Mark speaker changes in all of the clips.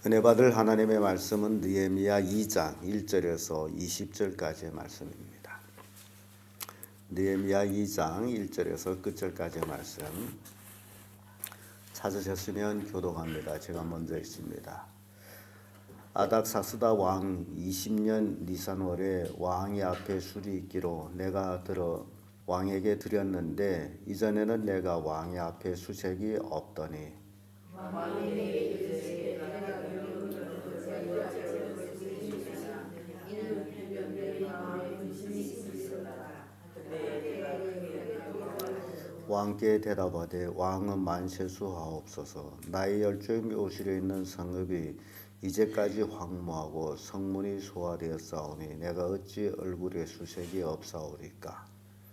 Speaker 1: 은혜 받을 하나님의 말씀은 느헤미야 2장 1절에서 20절까지의 말씀입니다. 느헤미야 2장 1절에서 끝절까지의 말씀 찾으셨으면 교독합니다. 제가 먼저 읽습니다. 아닥사스다 왕 20년 니산월에 왕이 앞에 술이 있기로 내가 들어 왕에게 드렸는데 이전에는 내가 왕의 앞에 수색이 없더니 왕께 대답하되 왕은 만세수하옵소서. 나의 열조의 묘실에 있는 성읍이 이제까지 황무하고 성문이 소화되었사오니 내가 어찌 얼굴에 수색이 없사오리까.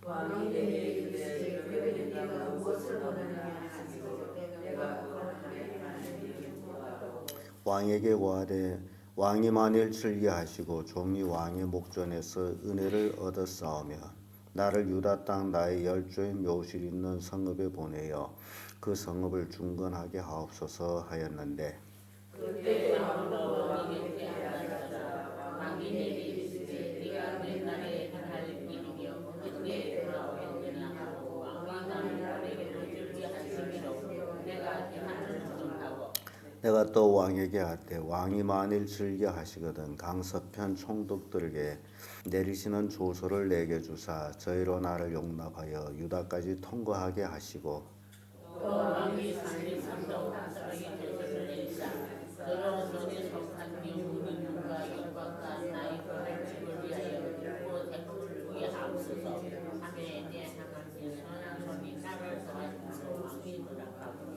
Speaker 1: 왕이 내게 이르되 내가 무엇을 원하느냐 하시고 내가 왕에게 고하되 왕이 만일 즐겨하시고 종이 왕의 목전에서 은혜를 얻었사오며 나를 유다 땅 나의 열조의 묘실 있는 성읍에 보내어 그 성읍을 중건하게 하옵소서 하였는데 그때 아무도 왕에게 하였다. 왕이 내게 이르시되 네가 옛날에 할 일이며 어떻게 돌아오겠느냐 하고 왕이 나에게 즐겨하시기로 내가 대하는 중하고 내가 또 왕에게 하되 왕이 만일 즐겨하시거든 강서편 총독들에게 내리시는 조서를 내게 주사 저희로 나를 용납하여 유다까지 통과하게 하시고 또 왕이 산림삼도 사람이 조서를 내리사 너로 너의 속한 영문과 영광과 나의 거를 집을 위하여 들고 대포를 위에 하옵소서 하며 내 하나님의 선한 손이 나를 도와주시고 왕이 돌아가고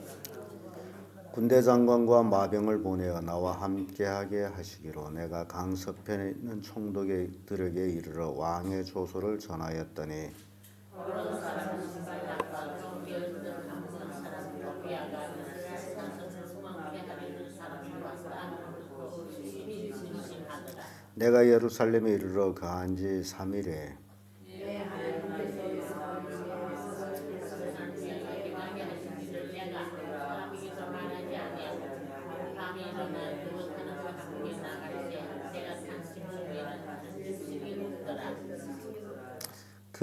Speaker 1: 군대 장관과 마병을 보내어 나와 함께하게 하시기로 내가 강서편에 있는 총독들에게 이르러 왕의 조서를 전하였더니 내가 예루살렘에 이르러 거한 지 3일에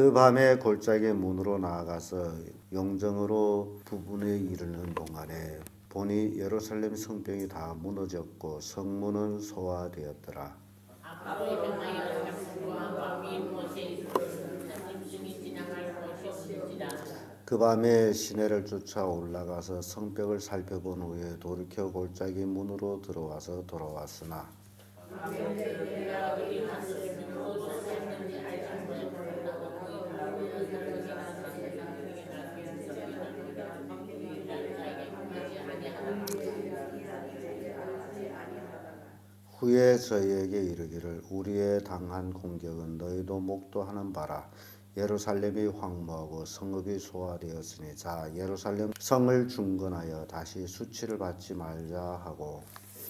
Speaker 1: 그 밤에 골짜기 문으로 나아가서 용정으로 부분에 이르는 동안에 보니 예루살렘 성벽이 다 무너졌고 성문은 소화되었더라. 그 밤에 시내를 쫓아 올라가서 성벽을 살펴본 후에 돌이켜 골짜기 문으로 들어와서 돌아왔으나 후에 저희에게 이르기를 우리의 당한 공격은 너희도 목도하는 바라. 예루살렘이 황무하고 성읍이 소화되었으니 자 예루살렘 성을 중건하여 다시 수치를 받지 말자 하고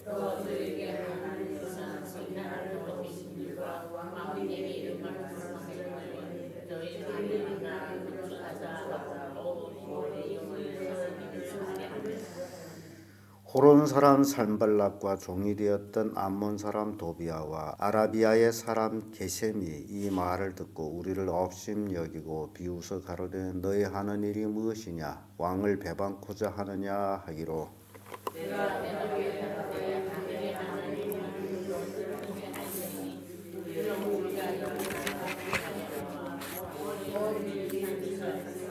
Speaker 1: 또 너희에게 하나님의 선한 나라를 도우신 일과 왕이 내게 이른 말씀을 너희 하나님 나라를 구축하자 하고 모든 영혼을 하나님을 하려 호론 사람 산발락과 종이 되었던 암몬 사람 도비아와 아라비아의 사람 게셈이 이 말을 듣고 우리를 업심 여기고 비웃어 가로되 너희 하는 일이 무엇이냐 왕을 배반코자 하느냐 하기로 내가 대답하되 하늘의 하나님은 너희를 통해 하시니 우리는 우리가 영원하게 하여 우리 일에서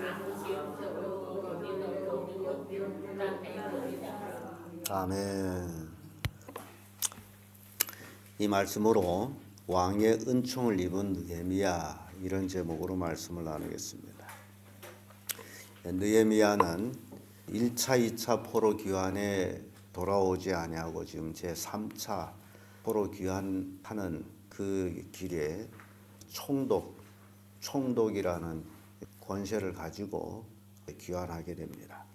Speaker 1: 아무 지역도 없고 우리도 없고 불안하리이다. 아멘. 이 말씀으로 왕의 은총을 입은 느헤미야 이런 제목으로 말씀을 나누겠습니다. 느헤미야는 1차, 2차 포로 귀환에 돌아오지 아니하고 지금 제3차 포로 귀환하는 그 길에 총독이라는 권세를 가지고 귀환하게 됩니다.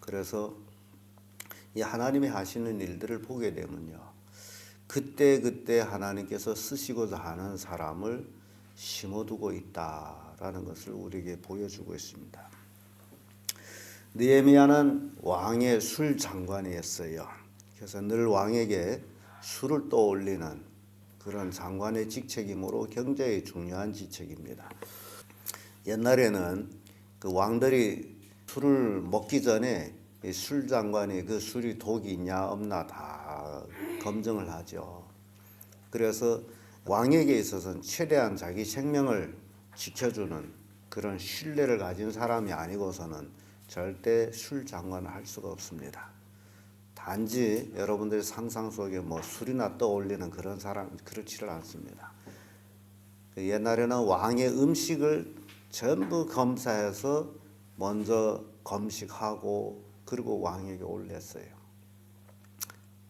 Speaker 1: 그래서 이 하나님이 하시는 일들을 보게 되면요. 그때 하나님께서 쓰시고자 하는 사람을 심어두고 있다라는 것을 우리에게 보여주고 있습니다. 느헤미야는 왕의 술 장관이었어요. 그래서 늘 왕에게 수를 떠올리는 그런 장관의 직책이므로 굉장히 중요한 직책입니다. 옛날에는 그 왕들이 술을 먹기 전에 술 장관이 그 술이 독이 있냐 없나 다 검증을 하죠. 그래서 왕에게 있어서는 최대한 자기 생명을 지켜주는 그런 신뢰를 가진 사람이 아니고서는 절대 술 장관을 할 수가 없습니다. 단지 여러분들의 상상 속에 뭐 술이나 떠올리는 그런 사람 그렇지를 않습니다. 옛날에는 왕의 음식을 전부 검사해서 먼저 검식하고 그리고 왕에게 올렸어요.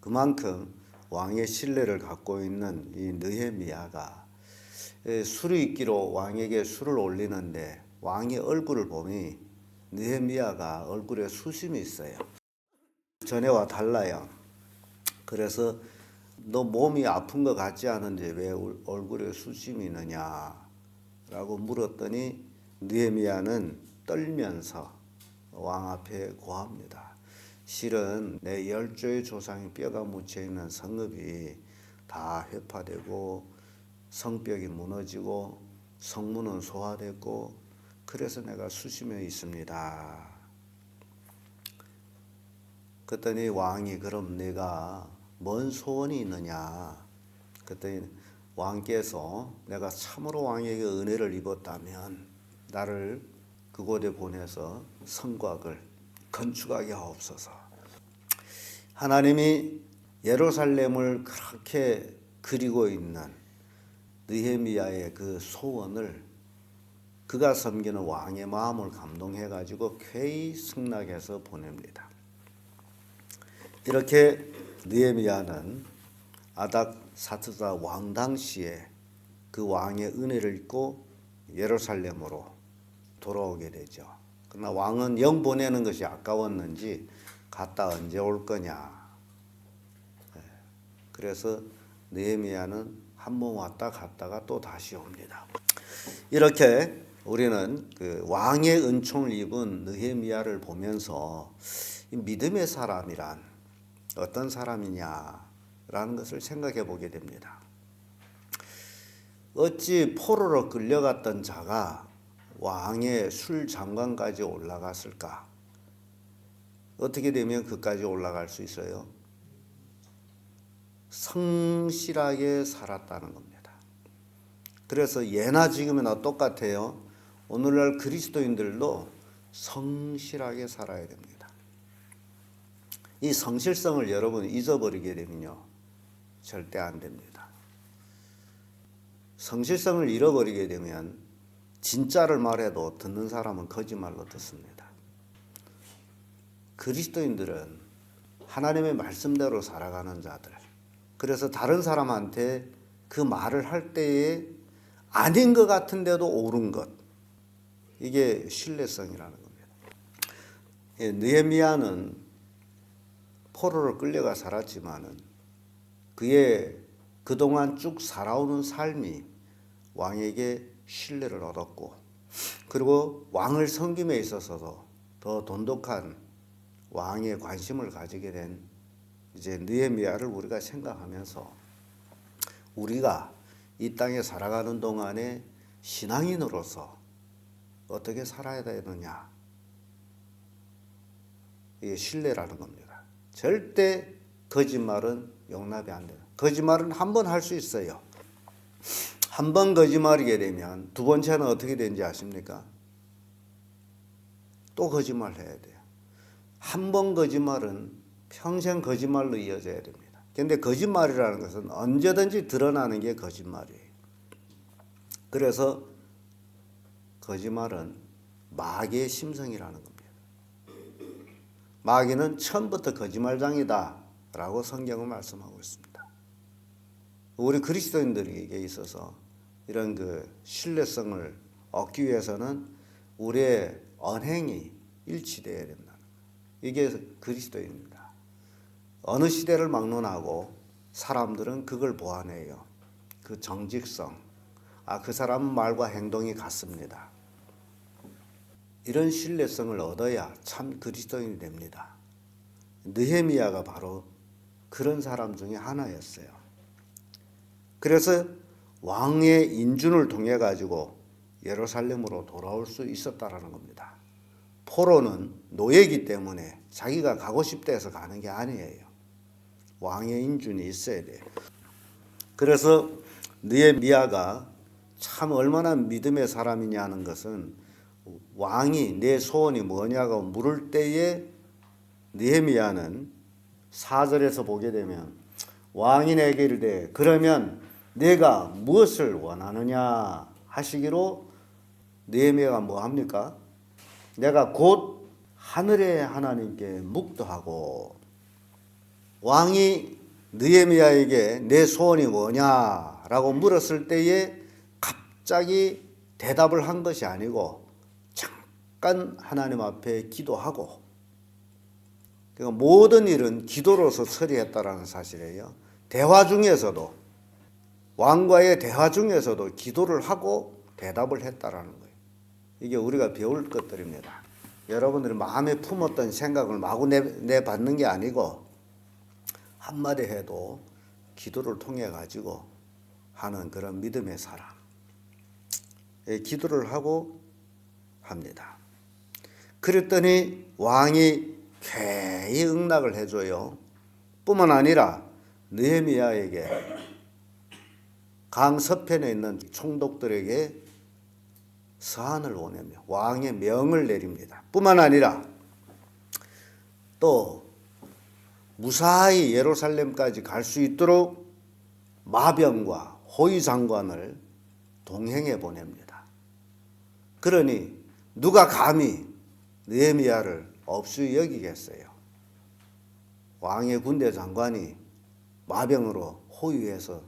Speaker 1: 그만큼 왕의 신뢰를 갖고 있는 이 느헤미야가 술이 있기로 왕에게 술을 올리는데 왕의 얼굴을 보니 느헤미야가 얼굴에 수심이 있어요. 전에와 달라요. 그래서 너 몸이 아픈 것 같지 않은데 왜 얼굴에 수심이 있느냐라고 물었더니 느헤미야는 떨면서 왕 앞에 고합니다. 실은 내 열조의 조상의 뼈가 묻혀 있는 성읍이 다 회파되고 성벽이 무너지고 성문은 소화됐고 그래서 내가 수심에 있습니다. 그랬더니 왕이 그럼 내가 뭔 소원이 있느냐? 그랬더니 왕께서 내가 참으로 왕에게 은혜를 입었다면 나를 그곳에 보내서 성곽을 건축하게 하옵소서. 하나님이 예루살렘을 그렇게 그리고 있는 느헤미야의 그 소원을 그가 섬기는 왕의 마음을 감동해 가지고 쾌히 승낙해서 보냅니다. 이렇게 느헤미야는 아닥사스다 왕 당시에 그 왕의 은혜를 입고 예루살렘으로 돌아오게 되죠. 그러나 왕은 영 보내는 것이 아까웠는지 갔다 언제 올 거냐. 그래서 느헤미야는 한 번 왔다 갔다가 또 다시 옵니다. 이렇게 우리는 그 왕의 은총을 입은 느헤미야를 보면서 믿음의 사람이란 어떤 사람이냐라는 것을 생각해 보게 됩니다. 어찌 포로로 끌려갔던 자가 왕의 술 장관까지 올라갔을까? 어떻게 되면 그까지 올라갈 수 있어요? 성실하게 살았다는 겁니다. 그래서 예나 지금이나 똑같아요. 오늘날 그리스도인들도 성실하게 살아야 됩니다. 이 성실성을 여러분 잊어버리게 되면요, 절대 안 됩니다. 성실성을 잃어버리게 되면 진짜를 말해도 듣는 사람은 거짓말로 듣습니다. 그리스도인들은 하나님의 말씀대로 살아가는 자들. 그래서 다른 사람한테 그 말을 할 때에 아닌 것 같은데도 옳은 것. 이게 신뢰성이라는 겁니다. 느헤미야는 포로로 끌려가 살았지만은 그의 그동안 쭉 살아오는 삶이 왕에게 신뢰를 얻었고, 그리고 왕을 섬김에 있어서도 더 돈독한 왕의 관심을 가지게 된 이제 느헤미야를 우리가 생각하면서 우리가 이 땅에 살아가는 동안에 신앙인으로서 어떻게 살아야 되느냐, 이게 신뢰라는 겁니다. 절대 거짓말은 용납이 안 돼요. 거짓말은 한 번 할 수 있어요. 한 번 거짓말이게 되면 두 번째는 어떻게 되는지 아십니까? 또 거짓말 해야 돼요. 한 번 거짓말은 평생 거짓말로 이어져야 됩니다. 그런데 거짓말이라는 것은 언제든지 드러나는 게 거짓말이에요. 그래서 거짓말은 마귀의 심성이라는 겁니다. 마귀는 처음부터 거짓말장이다 라고 성경은 말씀하고 있습니다. 우리 그리스도인들에게 있어서 이런 그 신뢰성을 얻기 위해서는 우리의 언행이 일치되어야 된다. 이게 그리스도입니다. 어느 시대를 막론하고 사람들은 그걸 보완해요. 그 정직성. 그 사람은 말과 행동이 같습니다. 이런 신뢰성을 얻어야 참 그리스도인이 됩니다. 느헤미야가 바로 그런 사람 중에 하나였어요. 그래서 왕의 인준을 통해 가지고 예루살렘으로 돌아올 수 있었다라는 겁니다. 포로는 노예이기 때문에 자기가 가고 싶다 해서 가는 게 아니에요. 왕의 인준이 있어야 돼요. 그래서 느헤미야가 참 얼마나 믿음의 사람이냐는 것은 왕이 내 소원이 뭐냐고 물을 때에 느헤미야는 4절에서 보게 되면 왕이 내게 이르되 그러면 내가 무엇을 원하느냐 하시기로 느헤미야가 뭐 합니까? 내가 곧 하늘의 하나님께 묵도하고. 왕이 느헤미야에게 내 소원이 뭐냐라고 물었을 때에 갑자기 대답을 한 것이 아니고 잠깐 하나님 앞에 기도하고, 그러니까 모든 일은 기도로서 처리했다라는 사실이에요. 대화 중에서도, 왕과의 대화 중에서도 기도를 하고 대답을 했다라는 거예요. 이게 우리가 배울 것들입니다. 여러분들이 마음에 품었던 생각을 마구 내받는 게 아니고 한마디 해도 기도를 통해 가지고 하는 그런 믿음의 사람. 기도를 하고 합니다. 그랬더니 왕이 쾌히 응낙을 해줘요. 뿐만 아니라 느헤미야에게 강 서편에 있는 총독들에게 서한을 보내며 왕의 명을 내립니다. 뿐만 아니라 또 무사히 예루살렘까지 갈 수 있도록 마병과 호위 장관을 동행해 보냅니다. 그러니 누가 감히 느헤미야를 없이 여기겠어요. 왕의 군대 장관이 마병으로 호위해서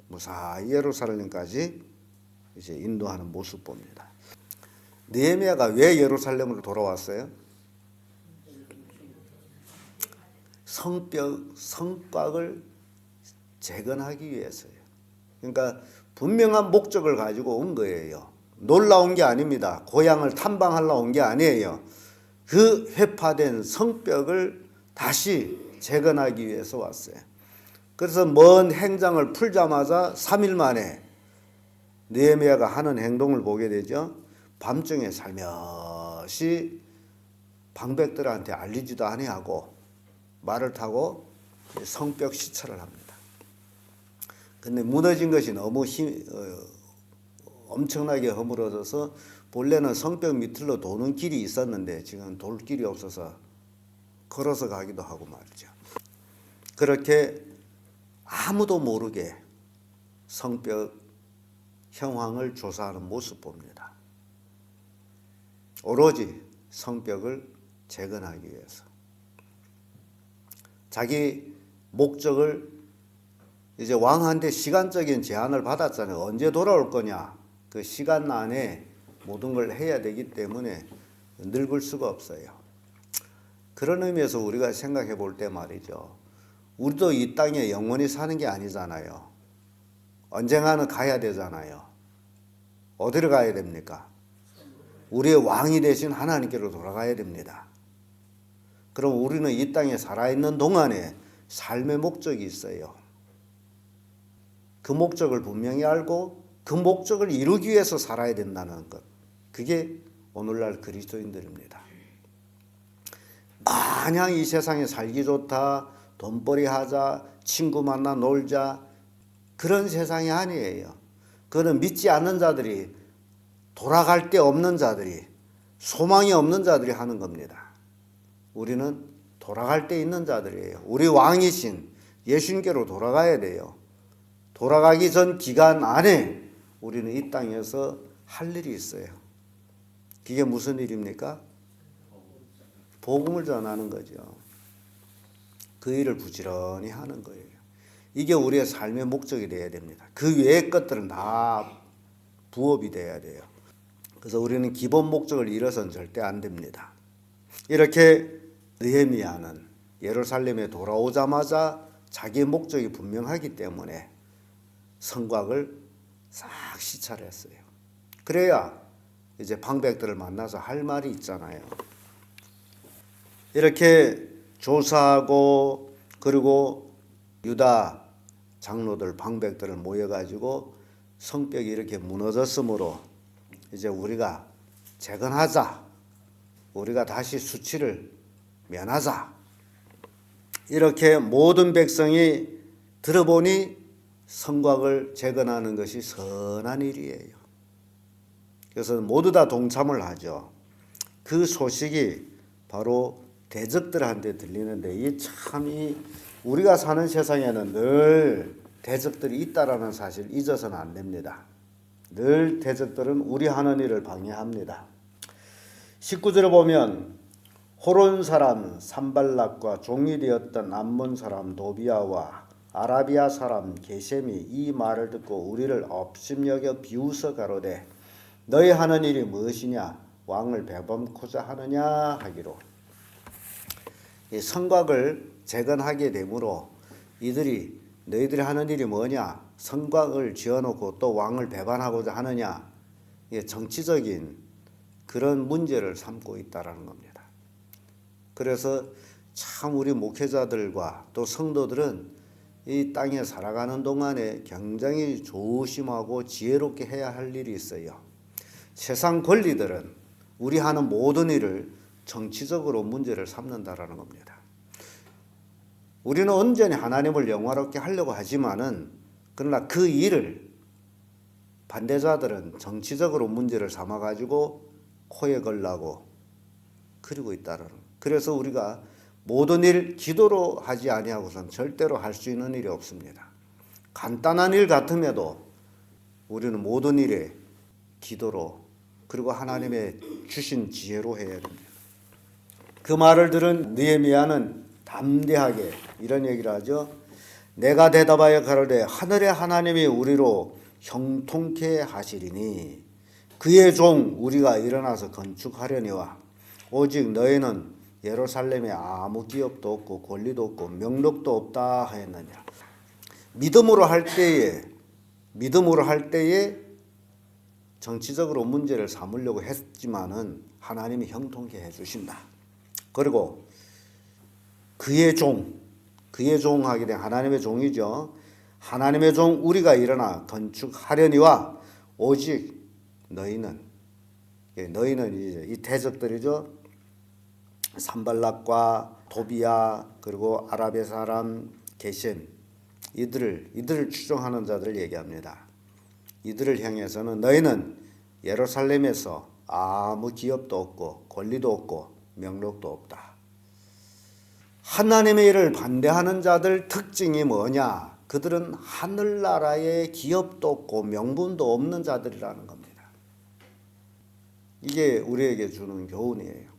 Speaker 1: 무사히 예루살렘까지 이제 인도하는 모습 봅니다. 느헤미야가 왜 예루살렘으로 돌아왔어요? 성곽을 재건하기 위해서요. 그러니까 분명한 목적을 가지고 온 거예요. 놀러 온 게 아닙니다. 고향을 탐방하러 온 게 아니에요. 그 회파된 성벽을 다시 재건하기 위해서 왔어요. 그래서 먼 행장을 풀자마자 3일 만에 느헤미야가 하는 행동을 보게 되죠. 밤중에 살며시 방백들한테 알리지도 아니하고 말을 타고 성벽 시찰을 합니다. 근데 무너진 것이 너무 엄청나게 허물어져서 본래는 성벽 밑으로 도는 길이 있었는데 지금 돌 길이 없어서 걸어서 가기도 하고 말이죠. 그렇게 아무도 모르게 성벽 형황을 조사하는 모습 봅니다. 오로지 성벽을 재건하기 위해서. 자기 목적을 이제 왕한테 시간적인 제한을 받았잖아요. 언제 돌아올 거냐. 그 시간 안에 모든 걸 해야 되기 때문에 늙을 수가 없어요. 그런 의미에서 우리가 생각해 볼 때 말이죠. 우리도 이 땅에 영원히 사는 게 아니잖아요. 언젠가는 가야 되잖아요. 어디로 가야 됩니까? 우리의 왕이 되신 하나님께로 돌아가야 됩니다. 그럼 우리는 이 땅에 살아있는 동안에 삶의 목적이 있어요. 그 목적을 분명히 알고 그 목적을 이루기 위해서 살아야 된다는 것. 그게 오늘날 그리스도인들입니다. 마냥 이 세상에 살기 좋다, 돈벌이 하자, 친구 만나 놀자, 그런 세상이 아니에요. 그거는 믿지 않는 자들이, 돌아갈 데 없는 자들이, 소망이 없는 자들이 하는 겁니다. 우리는 돌아갈 데 있는 자들이에요. 우리 왕이신 예수님께로 돌아가야 돼요. 돌아가기 전 기간 안에 우리는 이 땅에서 할 일이 있어요. 그게 무슨 일입니까? 복음을 전하는 거죠. 그 일을 부지런히 하는 거예요. 이게 우리의 삶의 목적이 되어야 됩니다. 그 외의 것들은 다 부업이 돼야 돼요. 그래서 우리는 기본 목적을 잃어서는 절대 안 됩니다. 이렇게 느헤미야는 예루살렘에 돌아오자마자 자기의 목적이 분명하기 때문에 성곽을 싹 시찰했어요. 그래야 이제 방백들을 만나서 할 말이 있잖아요. 이렇게 조사하고 그리고 유다 장로들 방백들을 모여가지고 성벽이 이렇게 무너졌으므로 이제 우리가 재건하자, 우리가 다시 수치를 면하자, 이렇게 모든 백성이 들어보니 성곽을 재건하는 것이 선한 일이에요. 그래서 모두 다 동참을 하죠. 그 소식이 바로 대적들한테 들리는데, 이 우리가 사는 세상에는 늘 대적들이 있다라는 사실 잊어서는 안 됩니다. 늘 대적들은 우리 하는 일을 방해합니다. 19절에 보면 호론 사람 산발락과 종이 되었던 암몬 사람 도비아와 아라비아 사람 게셈이 이 말을 듣고 우리를 업심여겨 비웃어 가로되 너희 하는 일이 무엇이냐, 왕을 배범코자 하느냐 하기로. 이 성곽을 재건하게 되므로 너희들이 하는 일이 뭐냐, 성곽을 지어놓고 또 왕을 배반하고자 하느냐, 정치적인 그런 문제를 삼고 있다라는 겁니다. 그래서 참 우리 목회자들과 또 성도들은 이 땅에 살아가는 동안에 굉장히 조심하고 지혜롭게 해야 할 일이 있어요. 세상 권리들은 우리 하는 모든 일을 정치적으로 문제를 삼는다라는 겁니다. 우리는 온전히 하나님을 영화롭게 하려고 하지만은, 그러나 그 일을 반대자들은 정치적으로 문제를 삼아가지고 코에 걸라고 그리고 있다는. 그래서 우리가 모든 일 기도로 하지 아니하고선 절대로 할 수 있는 일이 없습니다. 간단한 일 같음에도 우리는 모든 일에 기도로, 그리고 하나님의 주신 지혜로 해야 됩니다. 그 말을 들은 느헤미야는 담대하게 이런 얘기를 하죠. 내가 대답하여 가로되 하늘의 하나님이 우리로 형통케 하시리니 그의 종 우리가 일어나서 건축하려니와 오직 너희는 예루살렘에 아무 기업도 없고 권리도 없고 명록도 없다 하였느니라. 믿음으로 할 때에 정치적으로 문제를 삼으려고 했지만은 하나님이 형통케 해주신다. 그리고 그의 종 하게 된 하나님의 종이죠. 하나님의 종 우리가 일어나 건축하려니와 오직 너희는 이제 이 대적들이죠. 산발락과 도비야 그리고 아라비아 사람 게셈, 이들을 추종하는 자들을 얘기합니다. 이들을 향해서는 너희는 예루살렘에서 아무 기업도 없고 권리도 없고 명록도 없다. 하나님의 일을 반대하는 자들 특징이 뭐냐? 그들은 하늘나라에 기업도 없고 명분도 없는 자들이라는 겁니다. 이게 우리에게 주는 교훈이에요.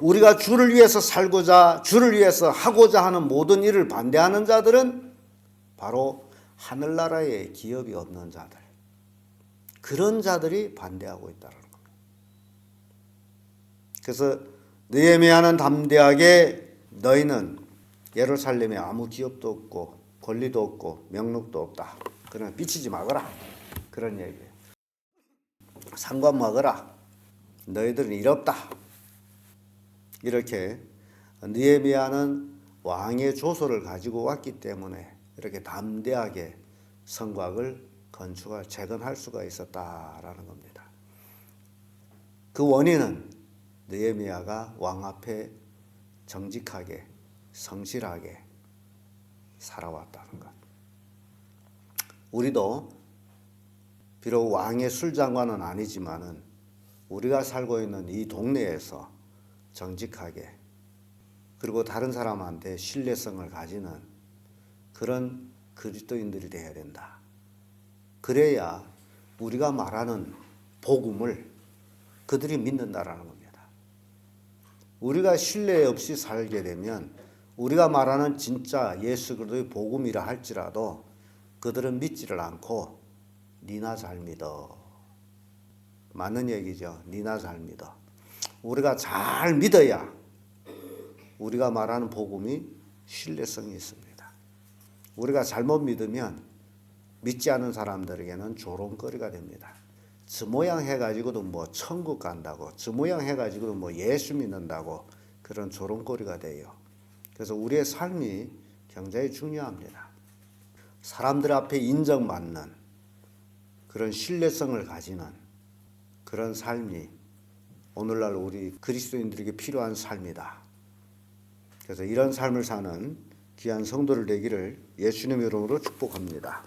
Speaker 1: 우리가 주를 위해서 살고자, 주를 위해서 하고자 하는 모든 일을 반대하는 자들은 바로 하늘나라에 기업이 없는 자들, 그런 자들이 반대하고 있다는 겁니다. 그래서 느헤미야는 담대하게 너희는 예루살렘에 아무 기업도 없고 권리도 없고 명록도 없다. 그러나 삐치지 말거라. 그런 얘기예요. 상관 말거라. 너희들은 일 없다. 이렇게 느헤미야는 왕의 조서를 가지고 왔기 때문에 이렇게 담대하게 성곽을 재건할 수가 있었다라는 겁니다. 그 원인은 느헤미야가 왕 앞에 정직하게 성실하게 살아왔다는 것. 우리도 비록 왕의 술장관은 아니지만은 우리가 살고 있는 이 동네에서 정직하게, 그리고 다른 사람한테 신뢰성을 가지는 그런 그리스도인들이 되어야 된다. 그래야 우리가 말하는 복음을 그들이 믿는다라는 겁니다. 우리가 신뢰 없이 살게 되면 우리가 말하는 진짜 예수 그리스도의 복음이라 할지라도 그들은 믿지를 않고 니나 잘 믿어. 맞는 얘기죠. 니나 잘 믿어. 우리가 잘 믿어야 우리가 말하는 복음이 신뢰성이 있습니다. 우리가 잘못 믿으면 믿지 않은 사람들에게는 조롱거리가 됩니다. 저 모양 해가지고도 뭐 천국 간다고, 저 모양 해가지고도 뭐 예수 믿는다고 그런 조롱거리가 돼요. 그래서 우리의 삶이 굉장히 중요합니다. 사람들 앞에 인정받는 그런 신뢰성을 가지는 그런 삶이 오늘날 우리 그리스도인들에게 필요한 삶이다. 그래서 이런 삶을 사는 귀한 성도들 되기를 예수님의 이름으로 축복합니다.